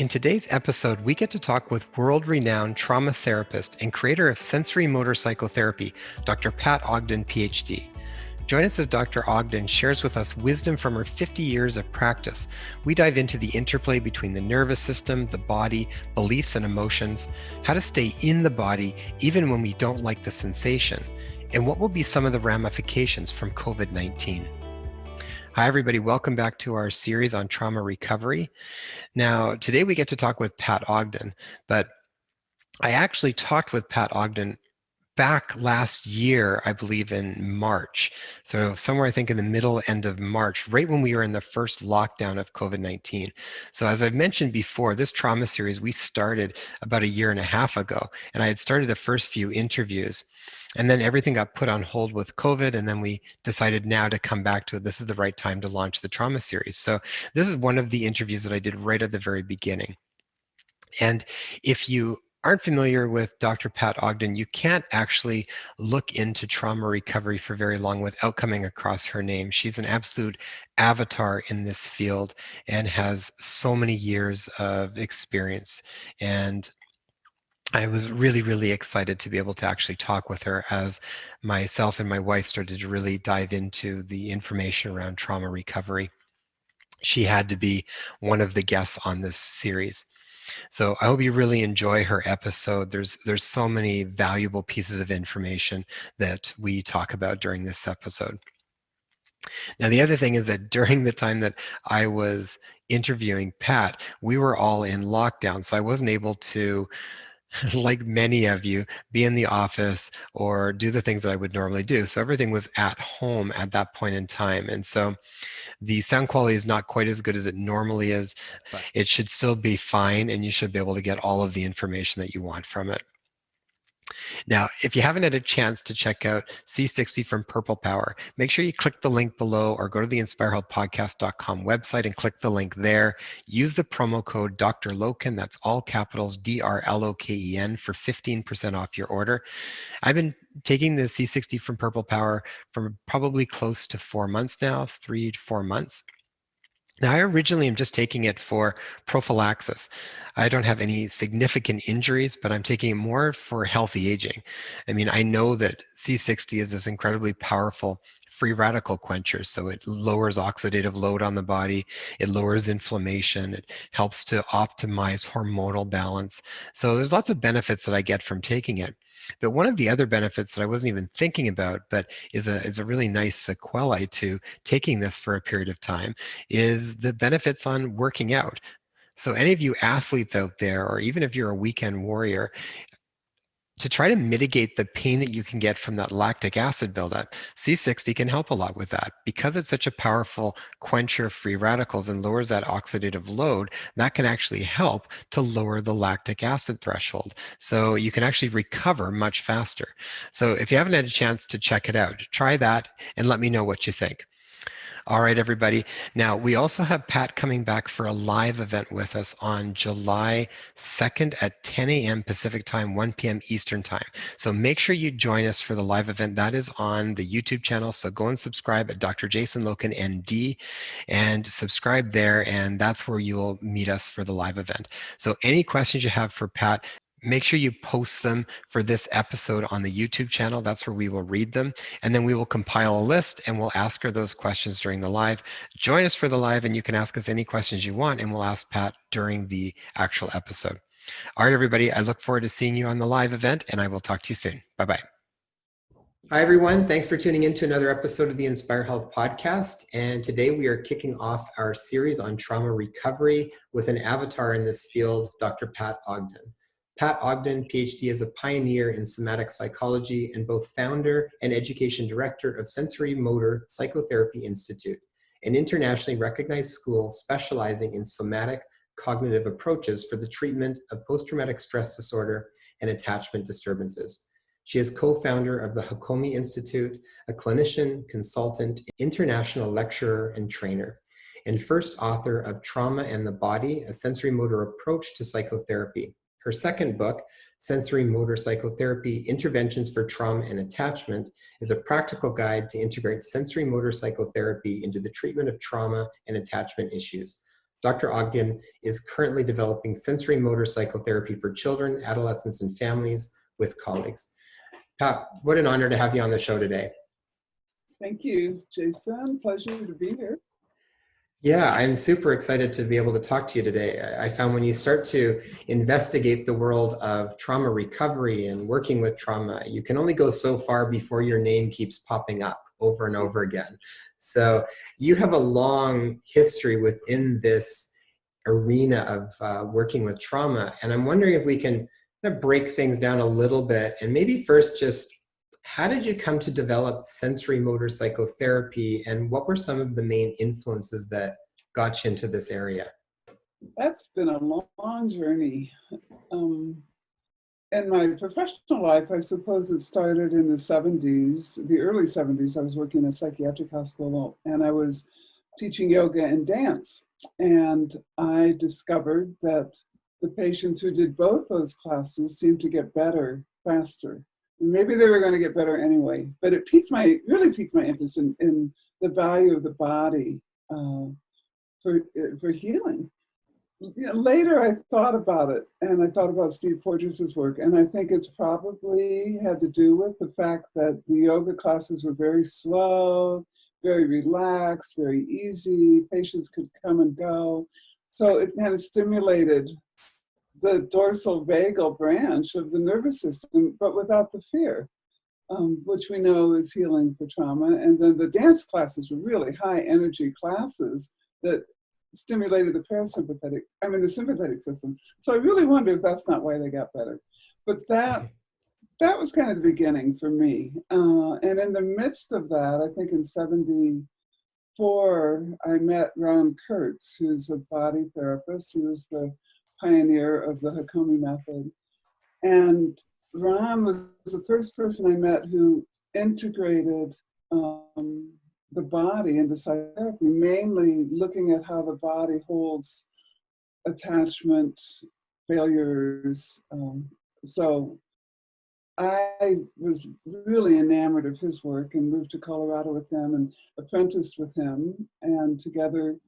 In today's episode, we get to talk with world-renowned trauma therapist and creator of Sensorimotor Psychotherapy, Dr. Pat Ogden PhD. Join us as Dr. Ogden shares with us wisdom from her 50 years of practice. We dive into the interplay between the nervous system, the body, beliefs, and emotions, how to stay in the body even when we don't like the sensation, and what will be some of the ramifications from COVID-19. Hi, everybody. Welcome back to our series on trauma recovery. Now, today we get to talk with Pat Ogden, but I actually talked with Pat Ogden back last year, I believe in March. So somewhere I think in the middle, end of March, right when we were in the first lockdown of COVID-19. So as I've mentioned before, this trauma series we started about a year and a half ago, and I had started the first few interviews. And then everything got put on hold with COVID, and then we decided now to come back to it. This is the right time to launch the trauma series. So this is one of the interviews that I did right at the very beginning. And if you aren't familiar with Dr. Pat Ogden, you can't actually look into trauma recovery for very long without coming across her name. She's an absolute avatar in this field and has so many years of experience. And I was really, really excited to be able to actually talk with her as myself and my wife started to really dive into the information around trauma recovery. She had to be one of the guests on this series. So I hope you really enjoy her episode. There's so many valuable pieces of information that we talk about during this episode. Now, the other thing is that during the time that I was interviewing Pat, we were all in lockdown. So I wasn't able to, like many of you, be in the office or do the things that I would normally do. So everything was at home at that point in time. And so the sound quality is not quite as good as it normally is, but it should still be fine, and you should be able to get all of the information that you want from it. Now, if you haven't had a chance to check out C60 from Purple Power, make sure you click the link below or go to the inspirehealthpodcast.com website and click the link there. Use the promo code Dr. Loken, that's all capitals DRLOKEN, for 15% off your order. I've been taking the C60 from Purple Power for probably close to 4 months now, 3 to 4 months. Now, I originally am just taking it for prophylaxis. I don't have any significant injuries, but I'm taking it more for healthy aging. I mean, I know that C60 is this incredibly powerful free radical quencher. So it lowers oxidative load on the body, it lowers inflammation, it helps to optimize hormonal balance. So there's lots of benefits that I get from taking it. But one of the other benefits that I wasn't even thinking about, but is a really nice sequelae to taking this for a period of time, is the benefits on working out. So any of you athletes out there, or even if you're a weekend warrior, to try to mitigate the pain that you can get from that lactic acid buildup, C60 can help a lot with that. Because it's such a powerful quencher of free radicals and lowers that oxidative load, that can actually help to lower the lactic acid threshold. So you can actually recover much faster. So if you haven't had a chance to check it out, try that and let me know what you think. All right, everybody. Now, we also have Pat coming back for a live event with us on July 2nd at 10 a.m. Pacific time, 1 p.m. Eastern time. So make sure you join us for the live event. That is on the YouTube channel. So go and subscribe at Dr. Jason Loken ND and subscribe there. And that's where you'll meet us for the live event. So any questions you have for Pat, make sure you post them for this episode on the YouTube channel. That's where we will read them. And then we will compile a list and we'll ask her those questions during the live. Join us for the live and you can ask us any questions you want and we'll ask Pat during the actual episode. All right, everybody, I look forward to seeing you on the live event and I will talk to you soon. Bye-bye. Hi, everyone. Thanks for tuning in to another episode of the Inspire Health Podcast. And today we are kicking off our series on trauma recovery with an avatar in this field, Dr. Pat Ogden. Pat Ogden, PhD, is a pioneer in somatic psychology and both founder and education director of Sensorimotor Psychotherapy Institute, an internationally recognized school specializing in somatic cognitive approaches for the treatment of post-traumatic stress disorder and attachment disturbances. She is co-founder of the Hakomi Institute, a clinician, consultant, international lecturer, and trainer, and first author of Trauma and the Body, a sensorimotor approach to psychotherapy. Her second book, Sensorimotor Psychotherapy, Interventions for Trauma and Attachment, is a practical guide to integrate sensorimotor psychotherapy into the treatment of trauma and attachment issues. Dr. Ogden is currently developing sensorimotor psychotherapy for children, adolescents, and families with colleagues. Pat, what an honor to have you on the show today. Thank you, Jason. Pleasure to be here. Yeah, I'm super excited to be able to talk to you today. I found when you start to investigate the world of trauma recovery and working with trauma, you can only go so far before your name keeps popping up over and over again. So you have a long history within this arena of working with trauma. And I'm wondering if we can kind of break things down a little bit and maybe first just how did you come to develop sensorimotor psychotherapy, and what were some of the main influences that got you into this area? That's been a long journey. In my professional life, I suppose it started in the 70s, the early 70s. I was working in a psychiatric hospital and I was teaching yoga and dance. And I discovered that the patients who did both those classes seemed to get better faster. Maybe they were going to get better anyway, but it really piqued my interest in the value of the body for healing. Later, I thought about it, and I thought about Steve Porges' work, and I think it's probably had to do with the fact that the yoga classes were very slow, very relaxed, very easy. Patients could come and go. So it kind of stimulated the dorsal vagal branch of the nervous system, but without the fear, which we know is healing for trauma. And then the dance classes were really high energy classes that stimulated the sympathetic system. So I really wonder if that's not why they got better. But that was kind of the beginning for me. And in the midst of that, I think in 74, I met Ron Kurtz, who's a body therapist. He was the pioneer of the Hakomi method. And Ron was the first person I met who integrated the body into psychotherapy, mainly looking at how the body holds attachment, failures. So I was really enamored of his work and moved to Colorado with him and apprenticed with him. And together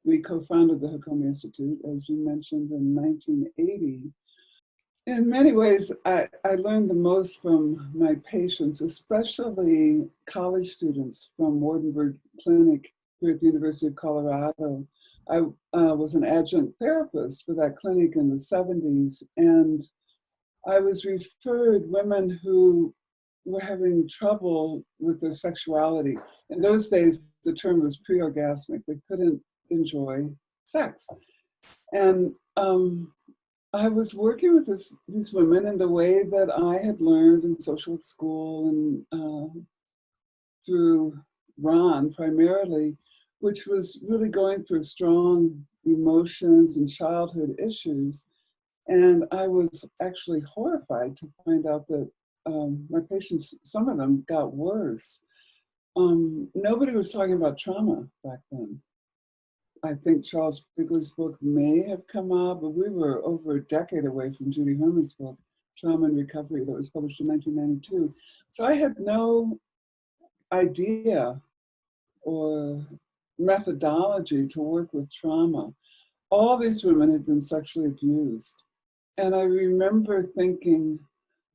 we co-founded the Hakomi Institute, as you mentioned, in 1980. In many ways, I learned the most from my patients, especially college students from Wardenburg Clinic here at the University of Colorado. I was an adjunct therapist for that clinic in the 70s, and I was referred women who were having trouble with their sexuality. In those days, the term was pre-orgasmic. They couldn't enjoy sex. And I was working with these women in the way that I had learned in social work school and through Ron primarily, which was really going through strong emotions and childhood issues. And I was actually horrified to find out that my patients, some of them got worse. Nobody was talking about trauma back then. I think Charles Bigley's book may have come out, but we were over a decade away from Judy Herman's book, Trauma and Recovery, that was published in 1992. So I had no idea or methodology to work with trauma. All these women had been sexually abused. And I remember thinking,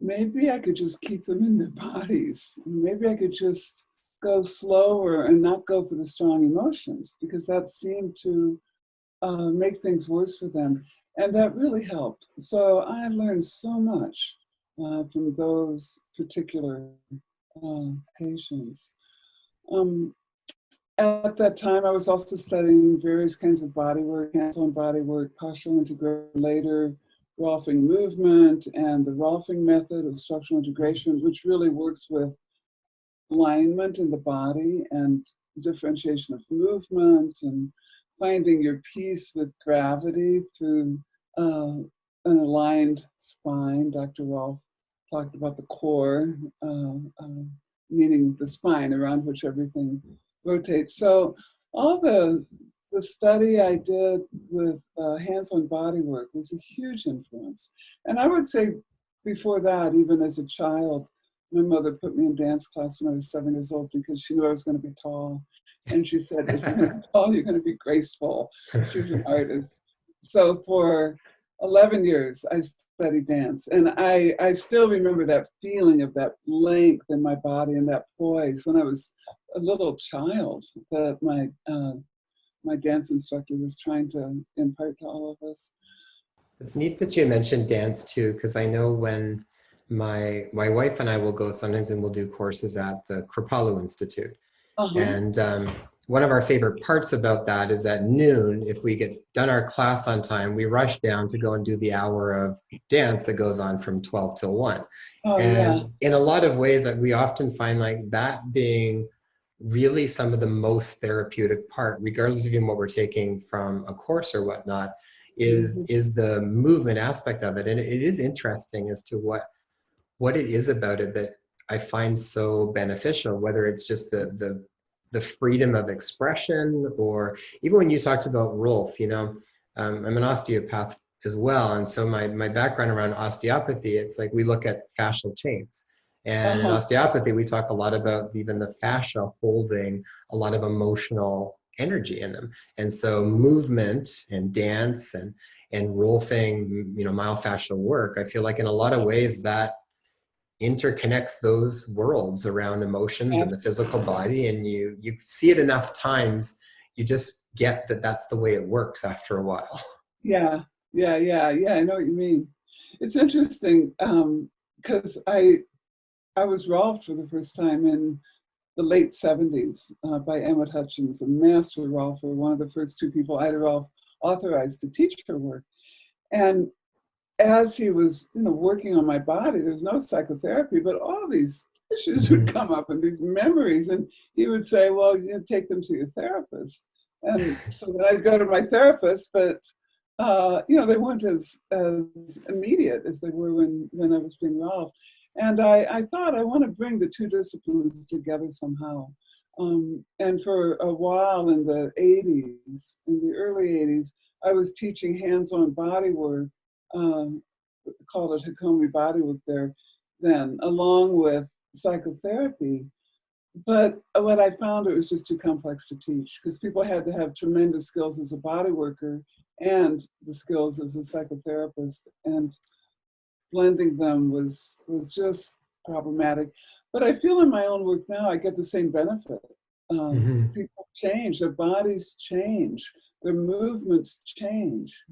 maybe I could just keep them in their bodies. Maybe I could just go slower and not go for the strong emotions, because that seemed to make things worse for them. And that really helped. So I learned so much from those particular patients. At that time, I was also studying various kinds of body work, hands-on body work, postural integration, later Rolfing movement, and the Rolfing method of structural integration, which really works with alignment in the body and differentiation of movement and finding your peace with gravity through an aligned spine. Dr. Rolf talked about the core, meaning the spine around which everything rotates. So all the study I did with hands-on body work was a huge influence. And I would say before that, even as a child, my mother put me in dance class when I was 7 years old because she knew I was going to be tall. And she said, if you're going to be tall, you're going to be graceful. She was an artist. So for 11 years, I studied dance. And I still remember that feeling of that length in my body and that poise when I was a little child that my dance instructor was trying to impart to all of us. It's neat that you mentioned dance too, because I know when my wife and I will go sometimes and we'll do courses at the Kripalu Institute. Uh-huh. And one of our favorite parts about that is at noon, if we get done our class on time, we rush down to go and do the hour of dance that goes on from 12 till 1. Oh, yeah. And in a lot of ways that we often find like that being really some of the most therapeutic part, regardless of even what we're taking from a course or whatnot, Mhm. is the movement aspect of it. And it is interesting as to what it is about it that I find so beneficial, whether it's just the freedom of expression, or even when you talked about Rolf, I'm an osteopath as well. And so my background around osteopathy, it's like we look at fascial chains. And in Uh-huh. osteopathy, we talk a lot about even the fascia holding a lot of emotional energy in them. And so movement and dance and rolfing, myofascial work, I feel like in a lot of ways that interconnects those worlds around emotions Yeah. and the physical body, and you see it enough times, you just get that that's the way it works after a while. Yeah. Yeah. Yeah. Yeah. I know what you mean. It's interesting because I was Rolfed for the first time in the late 70s by Emma Hutchins, a master Rolfer, one of the first two people Ida Rolf authorized to teach her work. And as he was, working on my body, there was no psychotherapy, but all these issues would Mhm. come up and these memories. And he would say, well, take them to your therapist. And so then I'd go to my therapist, but they weren't as immediate as they were when I was being Rolf. And I thought I want to bring the two disciplines together somehow. And for a while in the 80s, in the early 80s, I was teaching hands-on body work, um, called it Hakomi Bodywork there then, along with psychotherapy. But what I found, it was just too complex to teach because people had to have tremendous skills as a body worker and the skills as a psychotherapist, and blending them was just problematic. But I feel in my own work now, I get the same benefit. Mhm. People change, their bodies change, their movements change.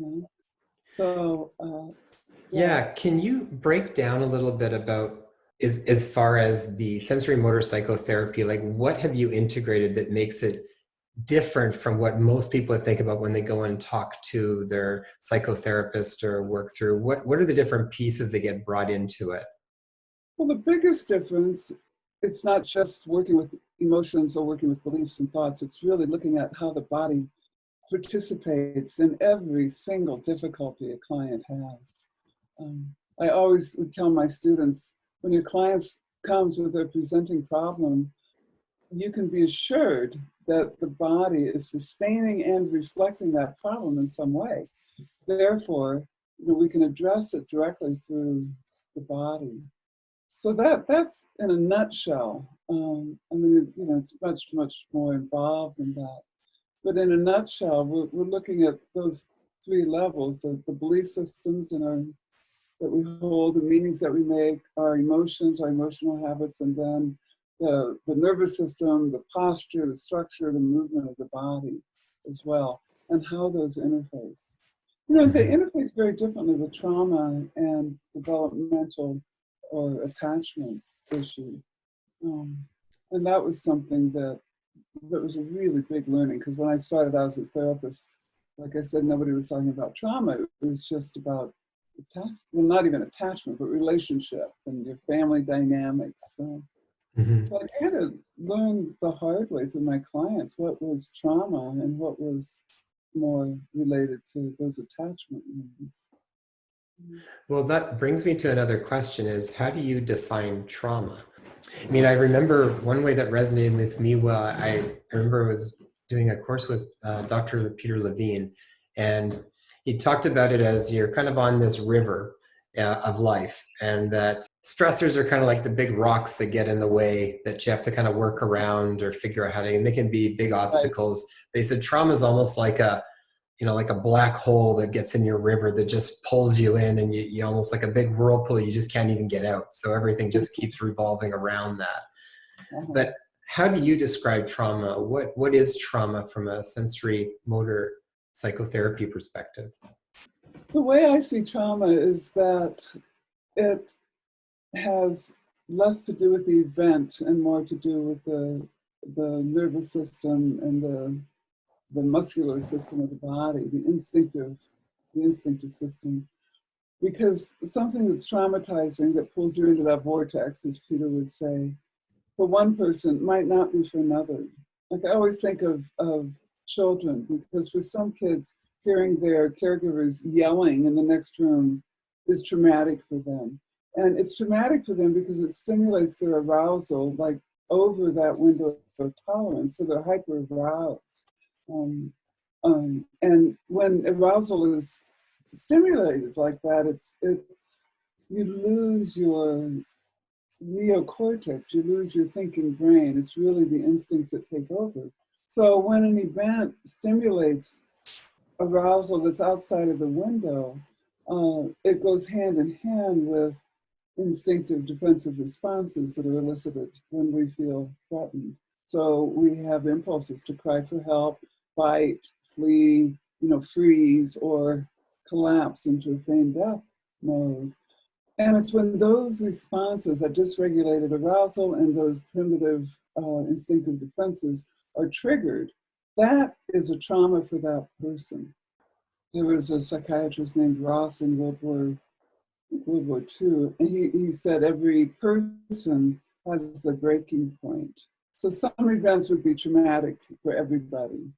So, yeah. Yeah, can you break down a little bit about as far as the sensory motor psychotherapy, like what have you integrated that makes it different from what most people think about when they go and talk to their psychotherapist or work through? What are the different pieces that get brought into it? Well, the biggest difference, it's not just working with emotions or working with beliefs and thoughts. It's really looking at how the body participates in every single difficulty a client has. I always would tell my students, when your client comes with a presenting problem, you can be assured that the body is sustaining and reflecting that problem in some way. Therefore, we can address it directly through the body. So that's in a nutshell. I mean, it's much, much more involved than that. But in a nutshell, we're looking at those three levels of the belief systems that we hold, the meanings that we make, our emotions, our emotional habits, and then the nervous system, the posture, the structure, the movement of the body as well, and how those interface. They Mhm. interface very differently with trauma and developmental or attachment issues. Um, and that was something that was a really big learning, because when I started out as a therapist, like I said, nobody was talking about trauma. It was just about not even attachment, but relationship and your family dynamics. So Mhm. I kind of learned the hard way through my clients what was trauma and what was more related to those attachment wounds. Well, that brings me to another question is how do you define trauma? I mean, I remember one way that resonated with me well, I remember I was doing a course with Dr. Peter Levine, and he talked about it as you're kind of on this river of life, and that stressors are kind of like the big rocks that get in the way that you have to kind of work around or figure out how to, and they can be big Right. obstacles. They said trauma is almost like a, like a black hole that gets in your river that just pulls you in, and you almost like a big whirlpool, you just can't even get out. So everything just keeps revolving around that. Uh-huh. But how do you describe trauma? What is trauma from a sensory motor psychotherapy perspective? The way I see trauma is that it has less to do with the event and more to do with the nervous system and the muscular system of the body, the instinctive system. Because something that's traumatizing that pulls you into that vortex, as Peter would say, for one person might not be for another. Like I always think of children, because for some kids, hearing their caregivers yelling in the next room is traumatic for them. And it's traumatic for them because it stimulates their arousal, like over that window of tolerance, so they're hyper aroused. And when arousal is stimulated like that, it's you lose your neocortex, you lose your thinking brain. It's really the instincts that take over. So when an event stimulates arousal that's outside of the window, it goes hand in hand with instinctive defensive responses that are elicited when we feel threatened. So we have impulses to cry for help, fight, flee, freeze, or collapse into a feigned death mode. And it's when those responses, that dysregulated arousal and those primitive instinctive defenses are triggered, that is a trauma for that person. There was a psychiatrist named Ross in World War II, and he said every person has the breaking point. So some events would be traumatic for everybody,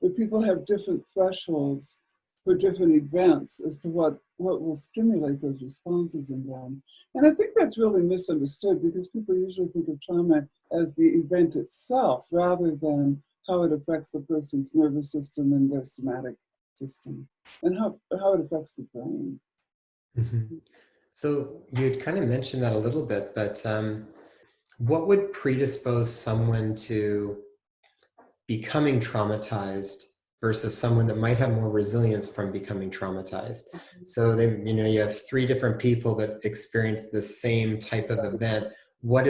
but people have different thresholds for different events as to what will stimulate those responses in them. And I think that's really misunderstood, because people usually think of trauma as the event itself rather than how it affects the person's nervous system and their somatic system, and how it affects the brain. Mm-hmm. So you'd kind of mentioned that a little bit, but what would predispose someone to becoming traumatized versus someone that might have more resilience from becoming traumatized? So you have three different people that experience the same type of event. What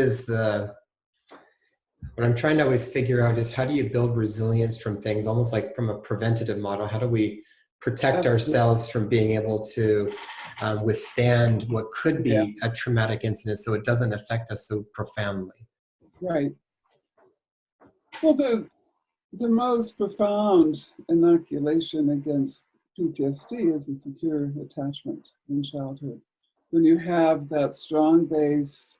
I'm trying to always figure out is, how do you build resilience from things, almost like from a preventative model? How do we protect Absolutely. ourselves from being able to withstand what could Yeah, be a traumatic incident so it doesn't affect us so profoundly? right. Well, the most profound inoculation against PTSD is a secure attachment in childhood. When you have that strong base,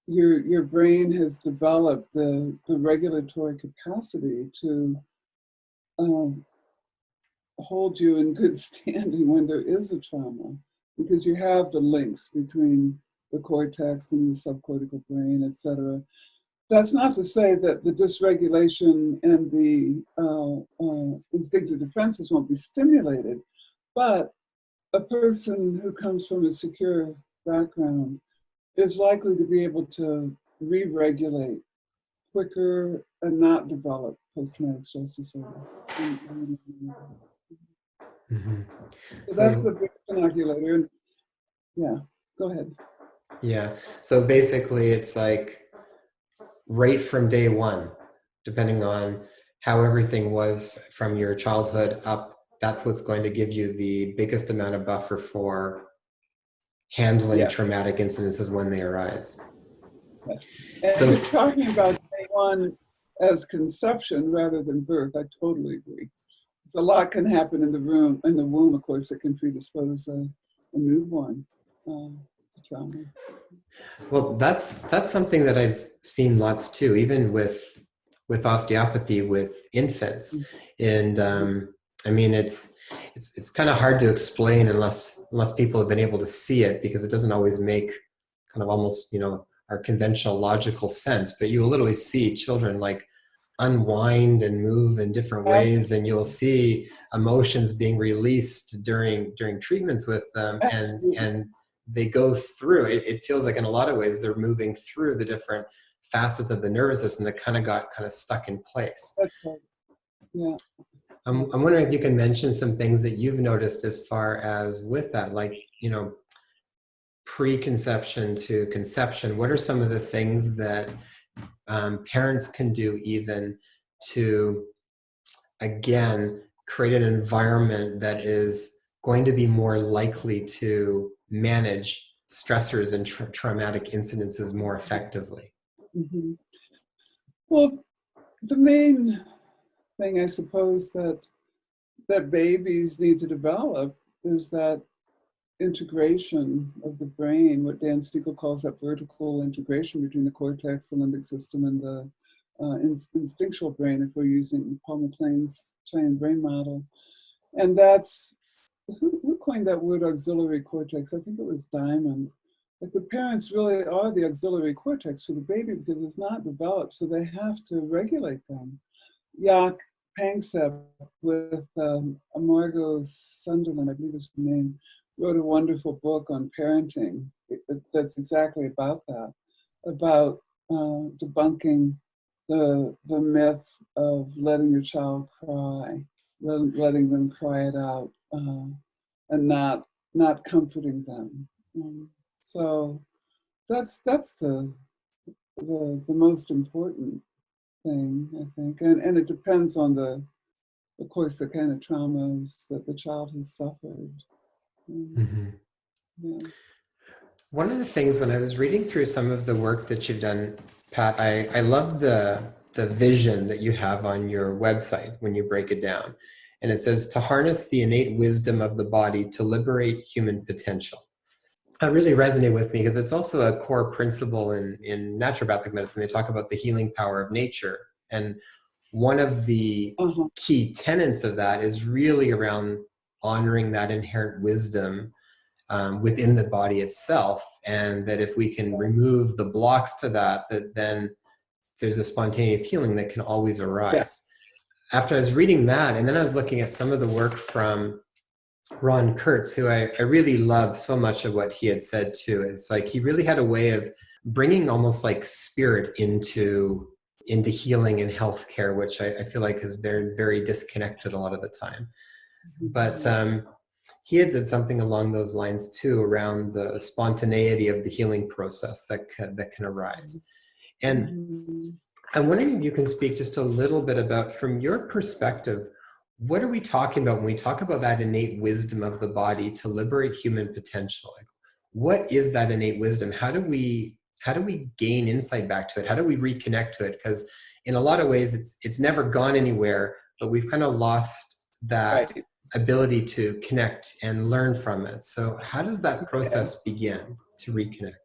your brain has developed the regulatory capacity to um, hold you in good standing when there is a trauma, because you have the links between the cortex and the subcortical brain, et cetera. That's not to say that the dysregulation and the instinctive defenses won't be stimulated, but a person who comes from a secure background is likely to be able to re-regulate quicker and not develop post-traumatic stress disorder. Mm-hmm. So that's So the big inoculator. And yeah, go ahead. yeah, so basically it's like right from day one, depending on how everything was from your childhood up, that's what's going to give you the biggest amount of buffer for handling Yes. traumatic incidences when they arise. Yes. And So, you're talking about day one as conception rather than birth. I totally agree. So a lot can happen in the womb, of course, that can predispose a newborn to trauma. well, that's something that I've seen lots too, even with osteopathy with infants, and I mean it's kind of hard to explain unless people have been able to see it, because it doesn't always make kind of almost our conventional logical sense. But you will literally see children like unwind and move in different ways, and you'll see emotions being released during treatments with them, and Absolutely. they go through it. It feels like in a lot of ways they're moving through the different facets of the nervous system that kind of got kind of stuck in place. That's right. Yeah. I'm wondering if you can mention some things that you've noticed as far as with that, like, preconception to conception. What are some of the things that parents can do even to, again, create an environment that is going to be more likely to manage stressors and traumatic incidences more effectively? Mm-hmm. Well, the main thing, I suppose, that babies need to develop is that integration of the brain, what Dan Siegel calls that vertical integration between the cortex, the limbic system, and the instinctual brain, if we're using Paul MacLean's giant brain model. And that's, who coined that word auxiliary cortex? I think it was Diamond. Like, the parents really are the auxiliary cortex for the baby because it's not developed, so they have to regulate them. Jaak Panksepp with Margot Sunderland, I believe is her name, wrote a wonderful book on parenting that's exactly about that, about debunking the myth of letting your child cry, letting them cry it out, and not comforting them. So that's the most important thing, I think, and it depends on of course, the kind of traumas that the child has suffered. Mm-hmm. Yeah. One of the things when I was reading through some of the work that you've done, Pat, I love the vision that you have on your website when you break it down. And it says, to harness the innate wisdom of the body to liberate human potential. That really resonated with me because it's also a core principle in naturopathic medicine. They talk about the healing power of nature. And one of the key tenets of that is really around honoring that inherent wisdom within the body itself, and that if we can remove the blocks to that then there's a spontaneous healing that can always arise. Yeah. After I was reading that, and then I was looking at some of the work from Ron Kurtz, who I really love so much of what he had said too. It's like he really had a way of bringing almost like spirit into healing and healthcare, which I feel like is very, very disconnected a lot of the time. But he had said something along those lines too, around the spontaneity of the healing process that can arise. And I'm wondering if you can speak just a little bit about, from your perspective, what are we talking about when we talk about that innate wisdom of the body to liberate human potential? Like, what is that innate wisdom? How do we gain insight back to it? How do we reconnect to it? Because in a lot of ways, it's never gone anywhere, but we've kind of lost that ability to connect and learn from it. So how does that process begin to reconnect?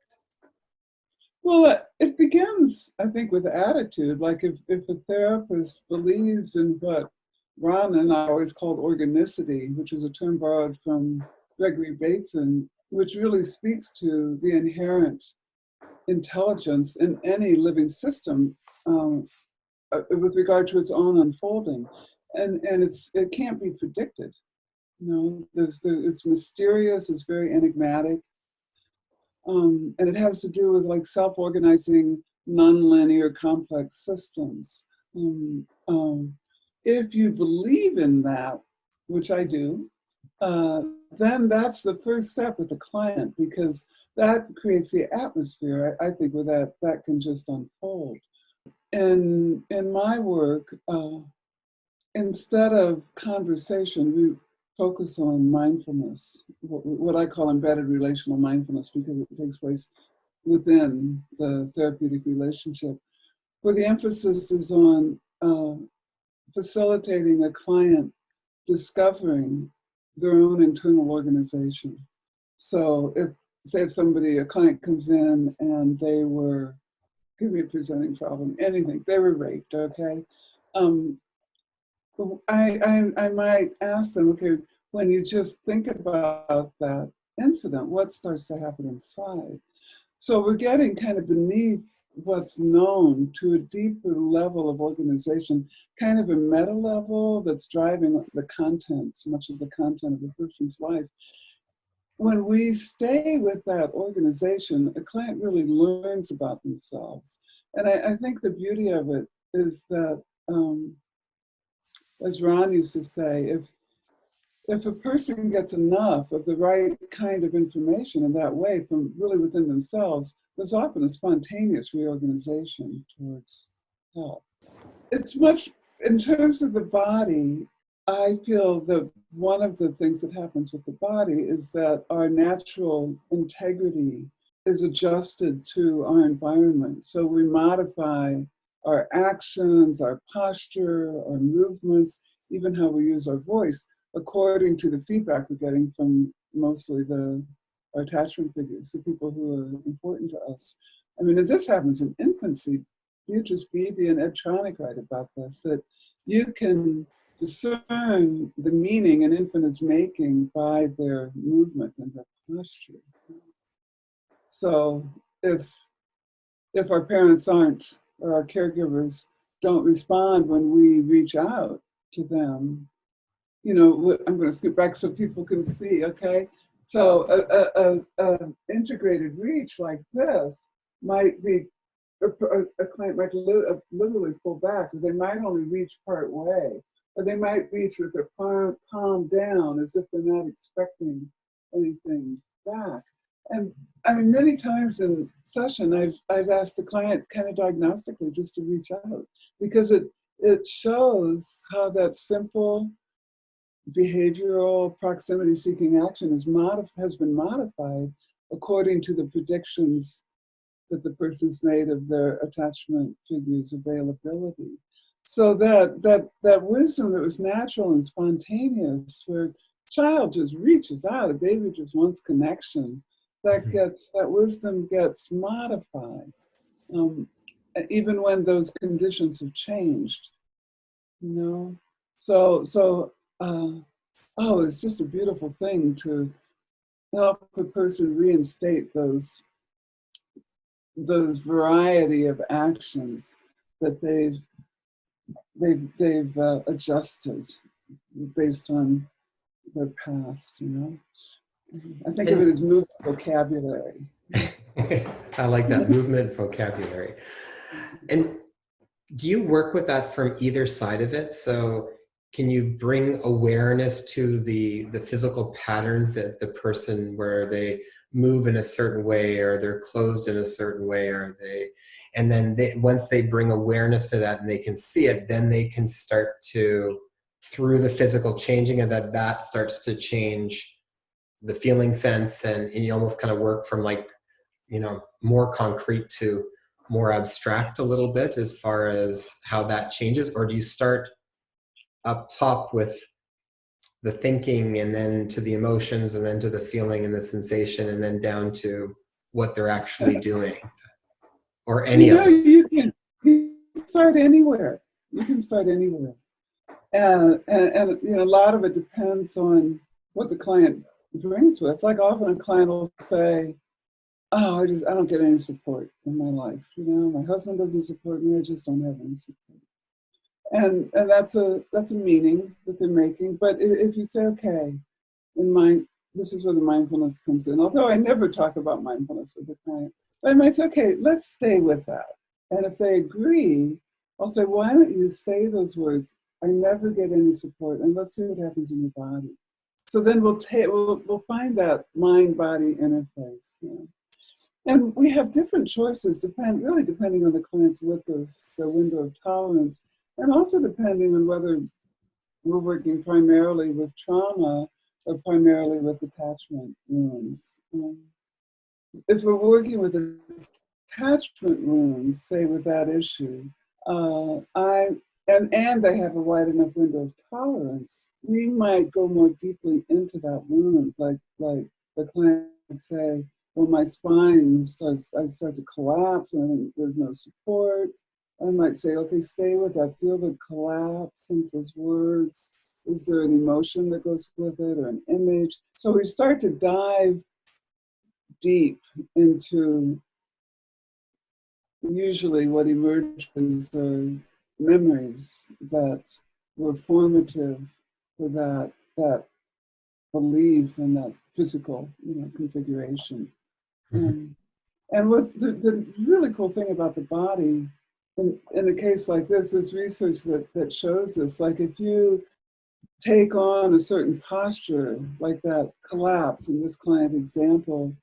Well, it begins, I think, with attitude. Like, if a therapist believes in what Ron and I always called organicity, which is a term borrowed from Gregory Bateson, which really speaks to the inherent intelligence in any living system with regard to its own unfolding. And it can't be predicted. It's mysterious, it's very enigmatic. And it has to do with like self-organizing, nonlinear, complex systems. If you believe in that, which I do, then that's the first step with the client, because that creates the atmosphere, I think, where that can just unfold. In my work, instead of conversation, we focus on mindfulness, what I call embedded relational mindfulness, because it takes place within the therapeutic relationship, where the emphasis is on facilitating a client discovering their own internal organization. So if a client comes in and they were, give me a presenting problem, anything, they were raped, okay? I might ask them, okay, when you just think about that incident, what starts to happen inside? So we're getting kind of beneath what's known to a deeper level of organization, kind of a meta level that's driving the content, much of the content of the person's life. when we stay with that organization, a client really learns about themselves. And I think the beauty of it is that, as Ron used to say, if a person gets enough of the right kind of information in that way from really within themselves, there's often a spontaneous reorganization towards health. It's much, in terms of the body, I feel that one of the things that happens with the body is that our natural integrity is adjusted to our environment. So we modify our actions, our posture, our movements, even how we use our voice, according to the feedback we're getting from mostly our attachment figures, the people who are important to us. I mean, if this happens in infancy, Beatrice Beebe and Ed Tronick write about this, that you can discern the meaning an infant is making by their movement and their posture. So if our parents aren't, or our caregivers don't respond when we reach out to them, you know, I'm going to scoot back so people can see, okay? So a integrated reach like this might be, a client might literally pull back, or they might only reach part way, or they might reach with their palm down as if they're not expecting anything back. And I mean, many times in session, I've asked the client kind of diagnostically just to reach out, because it shows how that simple behavioral proximity-seeking action has been modified according to the predictions that the person's made of their attachment figure's availability. So that wisdom that was natural and spontaneous, where a child just reaches out, a baby just wants connection, that wisdom gets modified, even when those conditions have changed, you know? It's just a beautiful thing to help a person reinstate those variety of actions that they've adjusted based on their past, you know. I think of it as movement vocabulary. I like that, movement vocabulary. And do you work with that from either side of it? So can you bring awareness to the physical patterns that the person, where they move in a certain way, or they're closed in a certain way, and then once they bring awareness to that and they can see it, then they can start to, through the physical changing of that starts to change the feeling sense, and you almost kind of work from, like, you know, more concrete to more abstract a little bit as far as how that changes? Or do you start up top with the thinking, and then to the emotions, and then to the feeling and the sensation, and then down to what they're actually doing? Or any You know, of them? you can start anywhere. You can start anywhere. And you know, a lot of it depends on what the client brings with. Like, often a client will say, oh, I don't get any support in my life. You know, my husband doesn't support me. I just don't have any support. And that's a meaning that they're making. But if you say, okay, this is where the mindfulness comes in. Although I never talk about mindfulness with the client, but I might say, okay, let's stay with that. And if they agree, I'll say, why don't you say those words? I never get any support, and let's see what happens in your body. So then we'll find that mind-body interface. You know? And we have different choices, depending on the client's width of their window of tolerance, and also depending on whether we're working primarily with trauma or primarily with attachment wounds. If we're working with attachment wounds, say with that issue, and they have a wide enough window of tolerance, we might go more deeply into that wound, like the client would say, well, my spine I start to collapse when there's no support. I might say, okay, stay with that, feel the collapse, sense those words. Is there an emotion that goes with it, or an image? So we start to dive deep into usually what emerges are memories that were formative for that believe in that physical, configuration. Mhm. And what's the really cool thing about the body, in a case like this, there's research that shows this. Like if you take on a certain posture, like that collapse in this client example,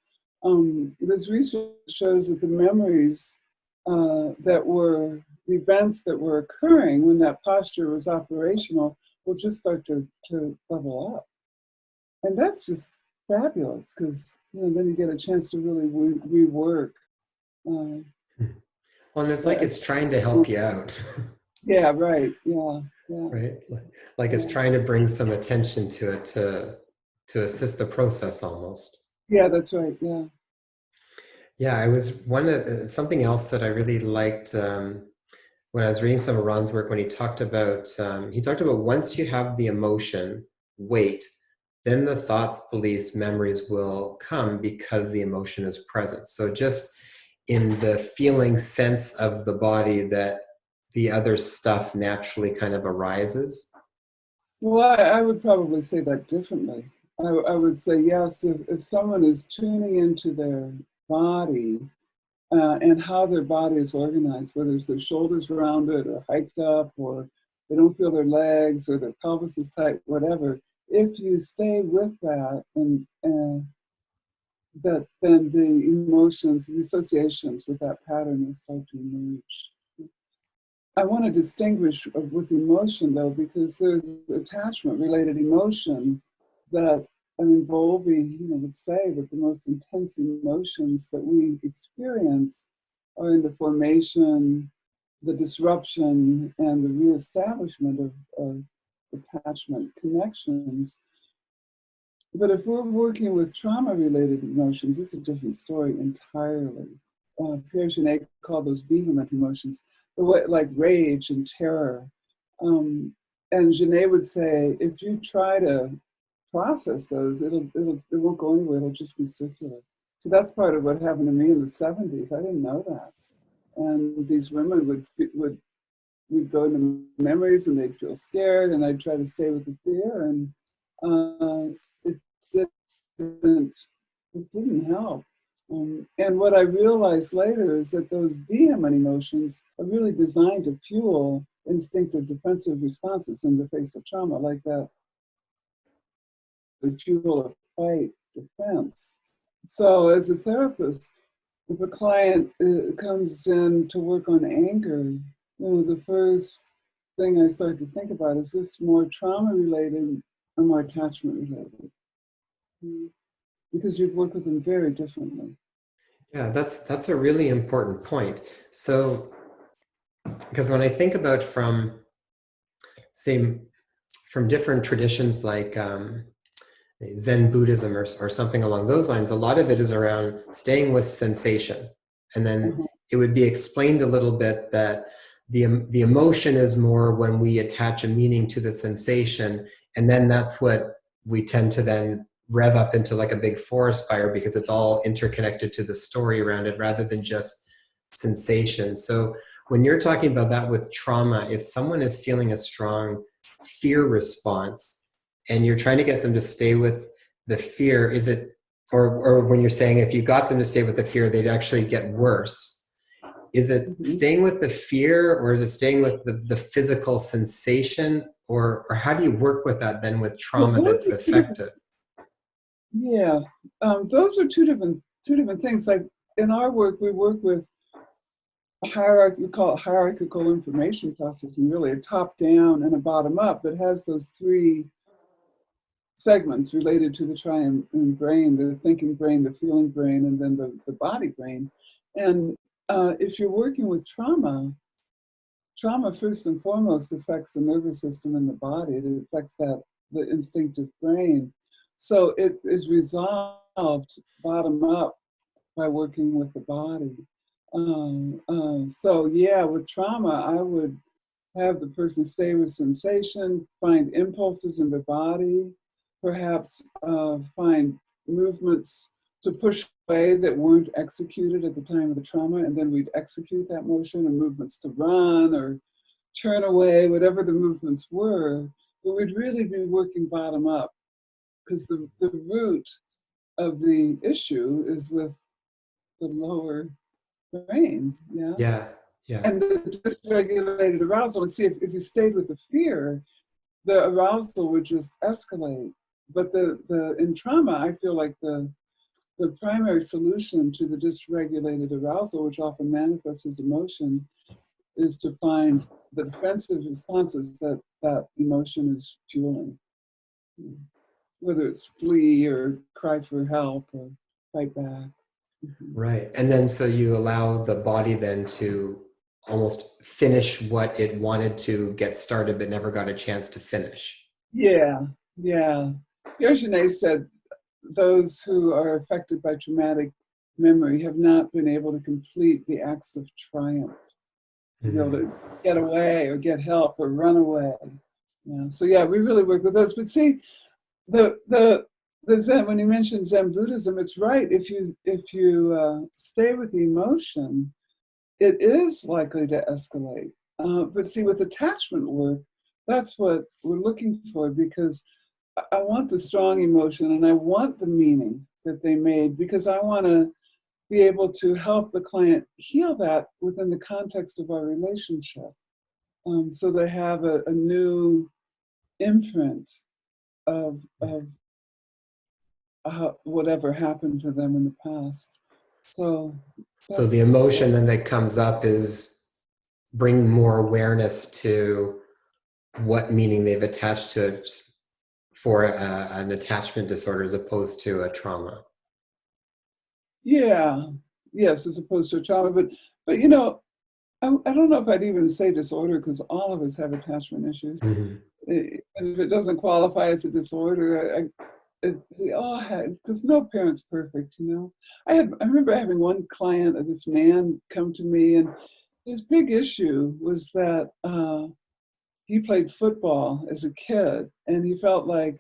this research shows that the memories the events that were occurring when that posture was operational will just start to level up. And that's just fabulous because then you get a chance to really rework. Uh, Well, and it's like that, it's trying to help you out, yeah, right. Yeah, yeah, right? Like it's yeah. trying to bring some attention to it to assist the process almost. Yeah, that's right. Yeah. Yeah, I was something else that I really liked when I was reading some of Ron's work when he talked about once you have the emotion, wait, then the thoughts, beliefs, memories will come because the emotion is present. So just in the feeling sense of the body that the other stuff naturally kind of arises. Well, I would probably say that differently. I would say, yes, if someone is tuning into their body and how their body is organized, whether it's their shoulders rounded or hiked up, or they don't feel their legs or their pelvis is tight, whatever, if you stay with that and that then the emotions, the associations with that pattern will start to emerge. I want to distinguish with emotion though, because there's attachment related emotion that, I mean, Bowlby, would say that the most intense emotions that we experience are in the formation, the disruption, and the reestablishment of attachment connections. But if we're working with trauma-related emotions, it's a different story entirely. Pierre Genet called those vehement emotions, the way, like rage and terror. Um, and Genet would say, if you try to process those, it won't go anywhere. It'll just be circular. So that's part of what happened to me in the 70s. I didn't know that. And these women would go into memories and they'd feel scared, and I'd try to stay with the fear, and it didn't it didn't help. And what I realized later is that those vehement emotions are really designed to fuel instinctive defensive responses in the face of trauma, like that the fuel of fight defense. So as a therapist, if a client comes in to work on anger, the first thing I start to think about is this more trauma related or more attachment related? Because you've worked with them very differently. Yeah, that's a really important point. So, because when I think about say, from different traditions like Zen Buddhism or something along those lines, a lot of it is around staying with sensation. And then Uh-huh. it would be explained a little bit that the emotion is more when we attach a meaning to the sensation, and then that's what we tend to then rev up into like a big forest fire because it's all interconnected to the story around it rather than just sensation. So when you're talking about that with trauma, if someone is feeling a strong fear response and you're trying to get them to stay with the fear, is it, or when you're saying if you got them to stay with the fear, they'd actually get worse. Is it Mm-hmm. staying with the fear, or is it staying with the physical sensation, or how do you work with that then with Well, trauma those that's are two different. affected? Yeah, those are two different things. Like in our work, we work with a hierarchy. We call it hierarchical information processing. Really, a top down and a bottom up that has those three segments related to the triune brain: the thinking brain, the feeling brain, and then the body brain. And if you're working with trauma first and foremost affects the nervous system and the body. It affects the instinctive brain. So it is resolved bottom up by working with the body. So yeah, with trauma, I would have the person stay with sensation, find impulses in the body, perhaps find movements to push away that weren't executed at the time of the trauma, and then we'd execute that motion, and movements to run or turn away, whatever the movements were, but we'd really be working bottom up because the root of the issue is with the lower brain, yeah? Yeah, yeah, And the dysregulated arousal, and see, if you stayed with the fear, the arousal would just escalate. But in trauma, I feel like the primary solution to the dysregulated arousal, which often manifests as emotion, is to find the defensive responses that that emotion is fueling. Whether it's flee or cry for help or fight back. Mhm. right. And then so you allow the body then to almost finish what it wanted to get started but never got a chance to finish. Yeah, yeah. Yoshine said those who are affected by traumatic memory have not been able to complete the acts of triumph, to be able to get away or get help or run away. Yeah. So yeah, we really work with those. But see, the Zen, when you mention Zen Buddhism, it's right. If you stay with the emotion, it is likely to escalate. But see, with attachment work, that's what we're looking for, because I want the strong emotion and I want the meaning that they made, because I want to be able to help the client heal that within the context of our relationship. So they have a new imprint of whatever happened to them in the past. So So the that's, emotion then that comes up is bring more awareness to what meaning they've attached to it for an attachment disorder as opposed to a trauma. yeah, yes, as opposed to a trauma. But I don't know if I'd even say disorder, because all of us have attachment issues. Mm-hmm. And if it doesn't qualify as a disorder, we all had, because no parent's perfect, you know. I remember having one client, this man, come to me, and his big issue was that he played football as a kid, and he felt like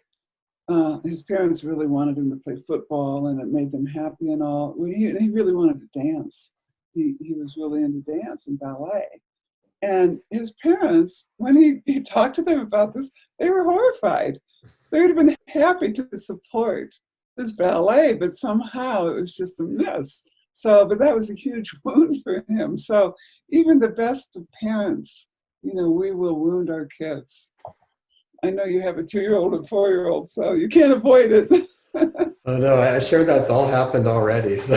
his parents really wanted him to play football, and it made them happy and all. Well, he really wanted to dance. He was really into dance and ballet. And his parents, when he talked to them about this, they were horrified. They would have been happy to support this ballet, but somehow it was just a miss. So, but that was a huge wound for him. So even the best of parents, we will wound our kids. I know you have a 2-year-old and 4-year-old, so you can't avoid it. Oh no, I'm sure that's all happened already. So.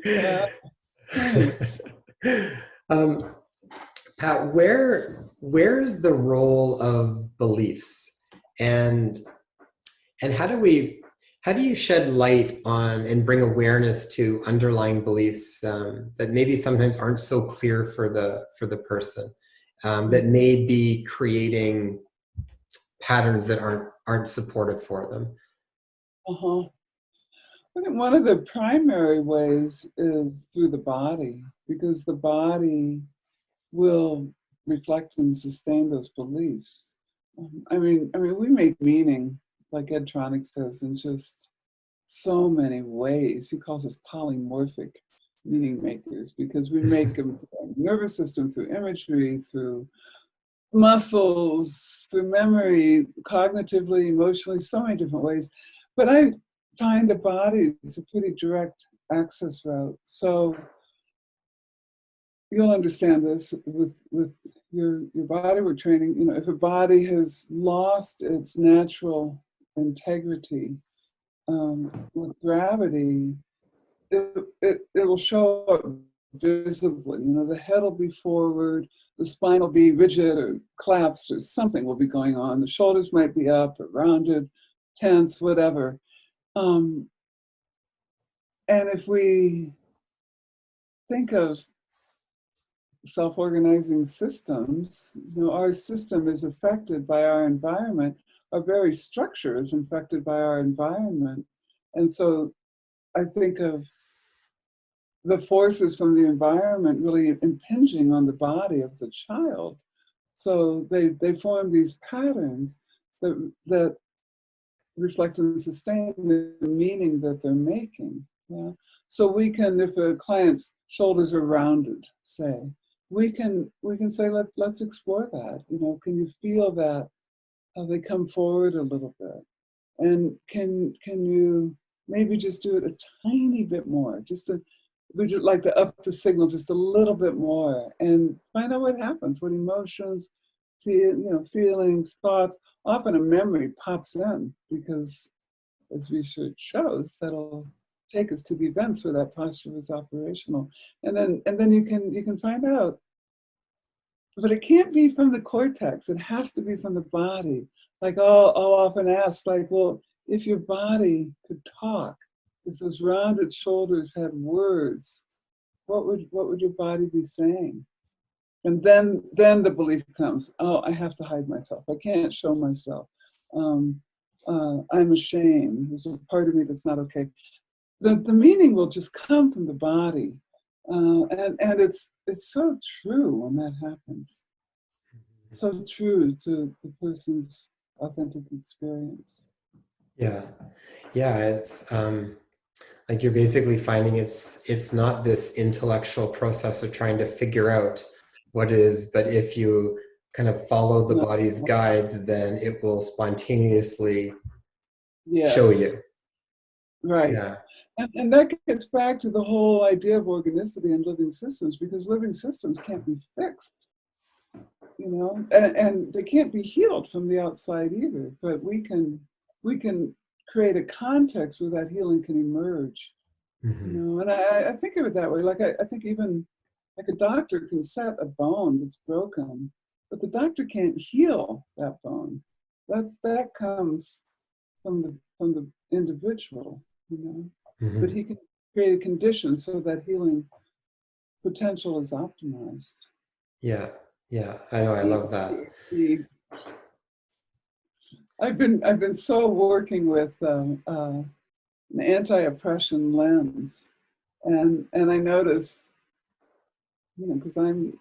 Yeah. Hmm. um, Pat, where's the role of beliefs, and how do you shed light on and bring awareness to underlying beliefs that maybe sometimes aren't so clear for the person, that may be creating patterns that aren't supportive for them? Uh-huh. I think one of the primary ways is through the body, because the body will reflect and sustain those beliefs. I mean, we make meaning, like Ed Tronick says, in just so many ways. He calls us polymorphic meaning makers, because we make them through our nervous system, through imagery, through muscles, through memory, cognitively, emotionally, so many different ways. But I find the body is a pretty direct access route. So you'll understand this with your body work training. If a body has lost its natural integrity, with gravity, it will show up visibly. The head will be forward, the spine will be rigid or collapsed, or something will be going on. The shoulders might be up or rounded, tense, whatever. Um, and if we think of self-organizing systems, our system is affected by our environment. Our very structure is affected by our environment. And so I think of the forces from the environment really impinging on the body of the child. So they form these patterns that reflect and sustain the meaning that they're making. Yeah. So we can, if a client's shoulders are rounded, say, we can say, let's explore that. Can you feel that, how they come forward a little bit? And can you maybe just do it a tiny bit more, we just like to up the signal just a little bit more, and find out what happens, what emotions, feelings, thoughts. Often a memory pops in, because as research shows, that'll take us to the events where that posture is operational. And then you can find out. But it can't be from the cortex. It has to be from the body. Like I'll often ask, like, well, if your body could talk, if those rounded shoulders had words, what would your body be saying? And then the belief comes, oh, I have to hide myself. I can't show myself. I'm ashamed. There's a part of me that's not okay. The meaning will just come from the body. And it's so true when that happens. So true to the person's authentic experience. Yeah. Yeah. It's like you're basically finding it's not this intellectual process of trying to figure out what it is, but if you kind of follow the No. body's guides, then it will spontaneously show Yes, you. right. Yeah. And that gets back to the whole idea of organicity and living systems, because living systems can't be fixed, and they can't be healed from the outside either. But we can create a context where that healing can emerge. Mm-hmm. And I think of it that way. Like I think even like a doctor can set a bone that's broken, but the doctor can't heal that bone. That comes from the individual. But Mm-hmm. he can create a condition so that healing potential is optimized. Yeah. Yeah. I know. I love that. The- I've been so working with an anti-oppression lens, and I notice, because I'm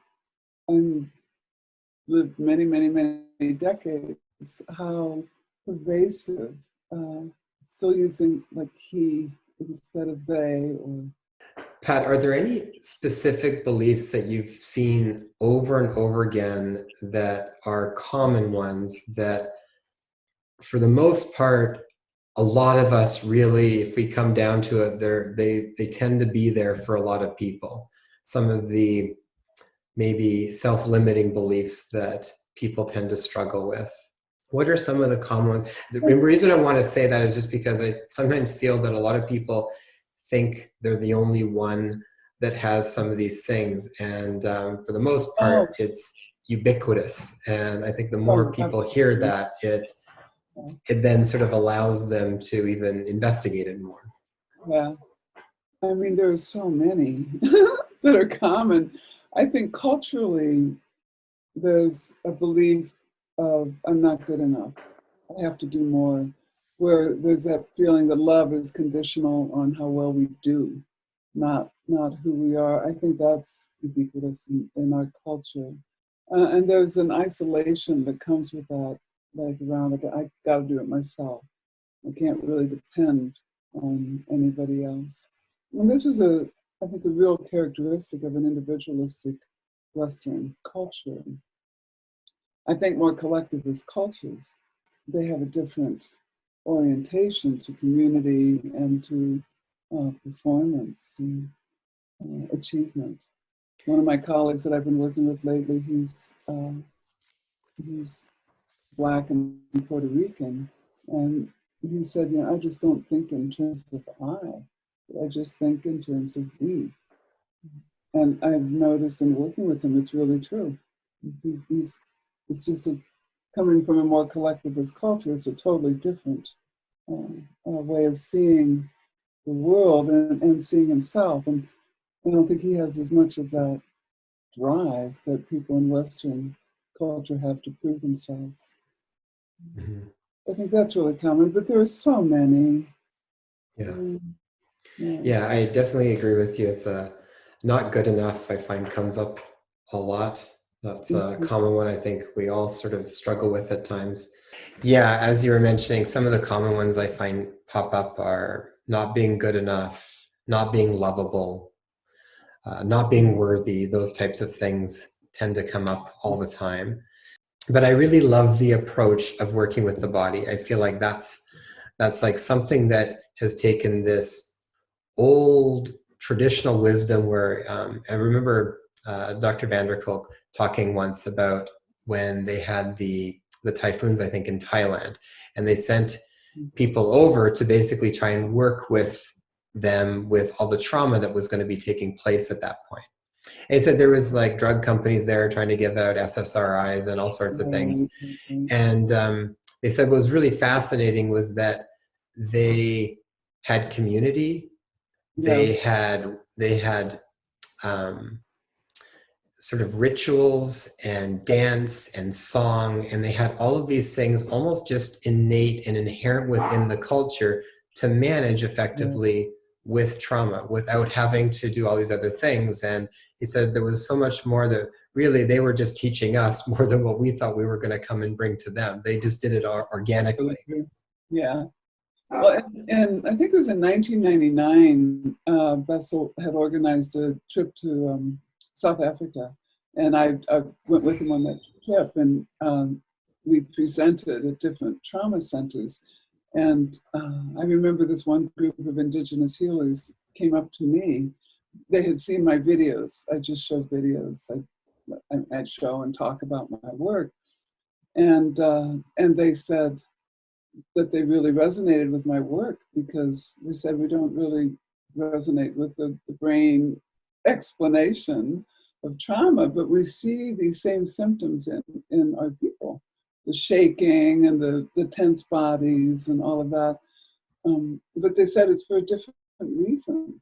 lived many, many, many decades, how pervasive, uh, still using like he instead of they, or Pat, are there any specific beliefs that you've seen over and over again that are common ones that, for the most part, a lot of us really, if we come down to it, they tend to be there for a lot of people. Some of the maybe self-limiting beliefs that people tend to struggle with. What are some of the common ones? The reason I want to say that is just because I sometimes feel that a lot of people think they're the only one that has some of these things. And for the most oh, part, it's ubiquitous. And I think the more oh, people hear absolutely. that, it then sort of allows them to even investigate it more. Yeah. I mean, there are so many that are common. I think culturally, there's a belief of I'm not good enough. I have to do more. Where there's that feeling that love is conditional on how well we do, not who we are. I think that's ubiquitous in our culture. And there's an isolation that comes with that, like around like I got to do it myself. I can't really depend on anybody else. And this is I think, a real characteristic of an individualistic Western culture. I think more collectivist cultures, they have a different orientation to community and to performance and achievement. One of my colleagues that I've been working with lately, he's Black and Puerto Rican, and he said, I just don't think in terms of I just think in terms of we. And I've noticed in working with him, it's really true. He's it's just coming from a more collectivist culture. It's a totally different way of seeing the world and seeing himself. And I don't think he has as much of that drive that people in Western culture have to prove themselves. Mm-hmm. I think that's really common, but there are so many. Yeah. Yeah. Yeah, I definitely agree with you. The not good enough, I find, comes up a lot. That's a Mhm. common one I think we all sort of struggle with at times. Yeah, as you were mentioning, some of the common ones I find pop up are not being good enough, not being lovable, not being worthy, those types of things tend to come up all the time. But I really love the approach of working with the body. I feel like that's like something that has taken this old traditional wisdom where I remember Dr. Vanderkolk talking once about when they had the typhoons, I think, in Thailand, and they sent people over to basically try and work with them with all the trauma that was going to be taking place at that point. And he said there was like drug companies there trying to give out SSRIs and all sorts of things. And they said what was really fascinating was that they had community. They had sort of rituals and dance and song, and they had all of these things almost just innate and inherent within the culture to manage effectively with trauma without having to do all these other things. And he said there was so much more that really they were just teaching us more than what we thought we were going to come and bring to them. They just did it organically. Yeah. Well, and I think it was in 1999, Bessel had organized a trip to South Africa, and I went with him on that trip, and we presented at different trauma centers. And I remember this one group of indigenous healers came up to me. They had seen my videos. I just showed videos. I'd show and talk about my work, and they said that they really resonated with my work, because they said we don't really resonate with the brain explanation of trauma, but we see these same symptoms in our people, the shaking and the tense bodies and all of that. But they said it's for a different reason